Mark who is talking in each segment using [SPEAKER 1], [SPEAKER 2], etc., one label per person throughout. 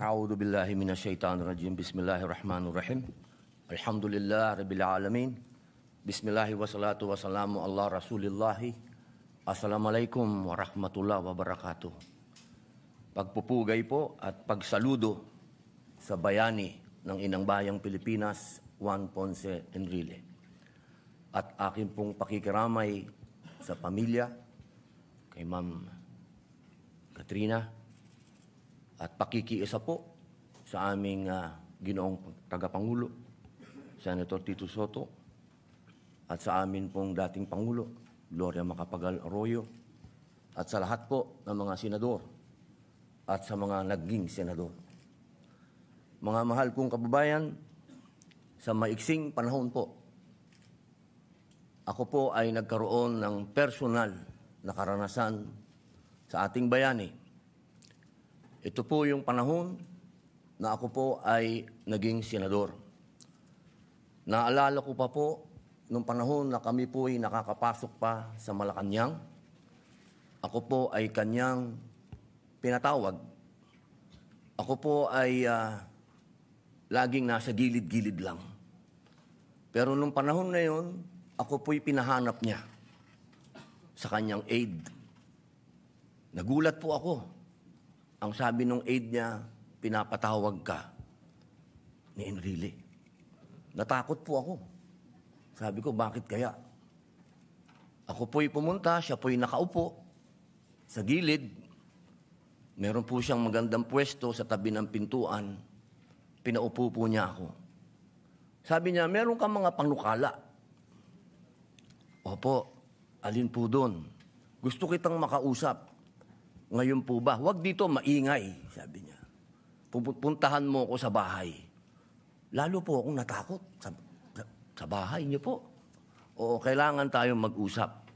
[SPEAKER 1] A'udhu billahi minasyaitanir rajim. Bismillahirrahmanirrahim. Alhamdulillah rabbil alamin. Bismillahi wassalatu wassalamu ala rasulillahi. Assalamualaikum warahmatullahi wabarakatuh. Pagpupugay po at pagsaludo sa bayani ng Inang Bayang Pilipinas, Juan Ponce Enrile. At akin pong pakikiramay sa pamilya, kay Ma'am Katrina, at pakikiisa po sa aming ginoong tagapangulo, Senator Tito Soto, at sa amin pong dating Pangulo, Gloria Macapagal Arroyo, at sa lahat po ng mga senador at sa mga naging senador. Mga mahal kong kababayan, sa maiksing panahon po, ako po ay nagkaroon ng personal na karanasan sa ating bayani. Ito po yung panahon na ako po ay naging senador. Naalala ko pa po nung panahon na kami po ay nakakapasok pa sa Malacanang. Ako po ay kanyang pinatawag. Ako po ay laging nasa gilid-gilid lang. Pero nung panahon na yun, ako po'y pinahanap niya sa kanyang aid. Nagulat po ako. Ang sabi nung aid niya, pinapatawag ka ni Enrile. Natakot po ako. Sabi ko, bakit kaya? Ako po'y pumunta, siya po'y nakaupo sa gilid. Meron po siyang magandang pwesto sa tabi ng pintuan. Pinaupo po niya ako. Sabi niya, meron kang mga panukala. Opo, alin po doon? Gusto kitang makausap. Ngayon po ba? Huwag dito maingay, sabi niya. Puntahan mo ako sa bahay. Lalo po akong natakot. Sa bahay niyo po. Oo, kailangan tayong mag-usap.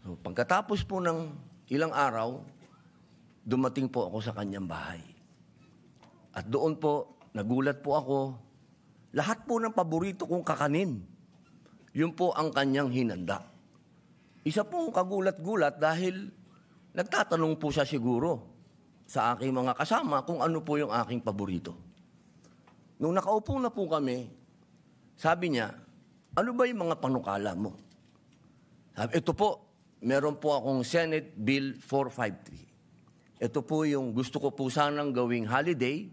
[SPEAKER 1] So, pagkatapos po ng ilang araw, dumating po ako sa kanyang bahay. At doon po, nagulat po ako, lahat po ng paborito kong kakanin, yun po ang kanyang hinanda. Isa pong kagulat-gulat dahil nagtatanong po siya siguro sa aking mga kasama kung ano po yung aking paborito. Nung nakaupo na po kami, sabi niya, ano ba yung mga panukala mo? Sabi, ito po, meron po akong Senate Bill 453. Ito po yung gusto ko po sanang gawing holiday,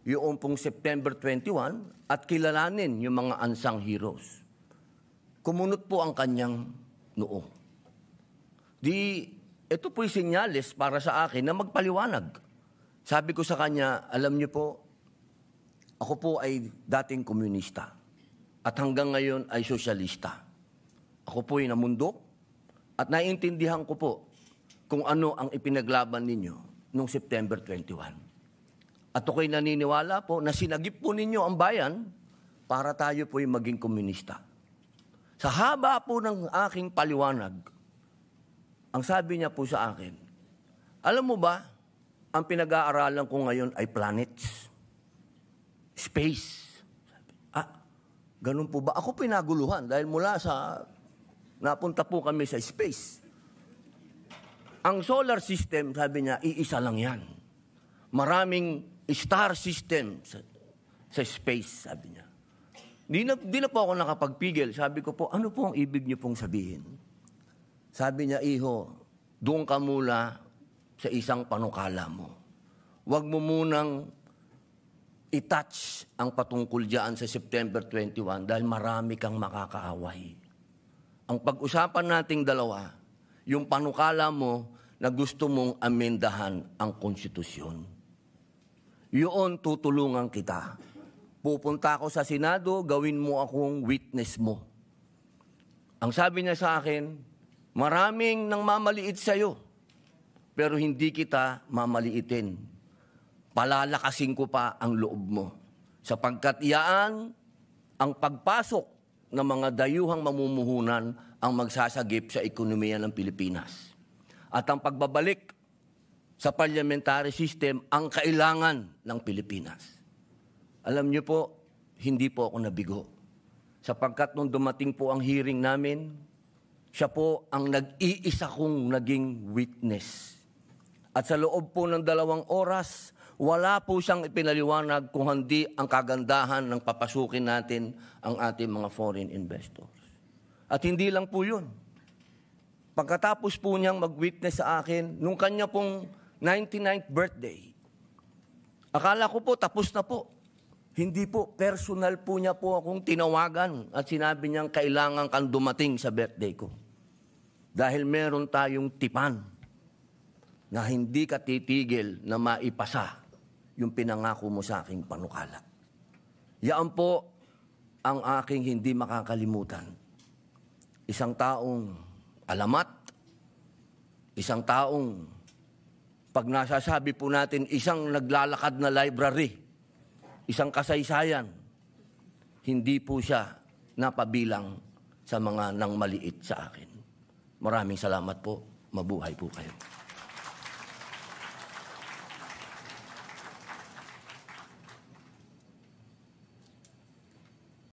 [SPEAKER 1] yung pong September 21, at kilalanin yung mga unsung heroes. Kumunot po ang kanyang noo. Ito po'y senyales para sa akin na magpaliwanag. Sabi ko sa kanya, alam niyo po, ako po ay dating komunista at hanggang ngayon ay sosyalista. Ako po'y namundok at naiintindihan ko po kung ano ang ipinaglaban ninyo noong September 21. At ako'y naniniwala po na sinagip po ninyo ang bayan para tayo po'y maging komunista. Sa haba po ng aking paliwanag, ang sabi niya po sa akin, alam mo ba, ang pinag-aaralan ko ngayon ay planets, space. Ganun po ba? Ako pinaguluhan dahil mula sa, napunta po kami sa space. Ang solar system, sabi niya, iisa lang yan. Maraming star system sa space, sabi niya. Di na po ako nakapagpigil. Sabi ko po, ano po ang ibig niyo pong sabihin? Sabi niya, iho, doon ka mula sa isang panukala mo. Huwag mo munang i-touch ang patungkol dyan sa September 21 dahil marami kang makakaaway. Ang pag-usapan nating dalawa, yung panukala mo na gusto mong amendahan ang konstitusyon. Yun, tutulungan kita. Pupunta ako sa Senado, gawin mo akong witness mo. Ang sabi niya sa akin, maraming nang mamaliit sa'yo, pero hindi kita mamaliitin. Palalakasin ko pa ang loob mo. Sapagkat iyaan ang pagpasok ng mga dayuhang mamumuhunan ang magsasagip sa ekonomiya ng Pilipinas. At ang pagbabalik sa parliamentary system ang kailangan ng Pilipinas. Alam niyo po, hindi po ako nabigo. Sapagkat nung dumating po ang hearing namin, siya po ang nag-iisa kong naging witness. At sa loob po ng 2 oras, Wala po siyang ipinaliwanag kung hindi ang kagandahan ng papasukin natin ang ating mga foreign investors. At hindi lang po yun. Pagkatapos po niyang mag-witness sa akin, nung kanya pong 99th birthday, akala ko po tapos na po. Hindi po, personal po niya po akong tinawagan at sinabi niyang kailangan kang dumating sa birthday ko. Dahil meron tayong tipan na hindi ka titigil na maipasa yung pinangako mo sa aking panukala. Yan po ang aking hindi makakalimutan. Isang taong alamat, isang taong pag nasasabi po natin isang naglalakad na library, isang kasaysayan, hindi po siya napabilang sa mga nang maliit sa akin. Maraming salamat po. Mabuhay po kayo.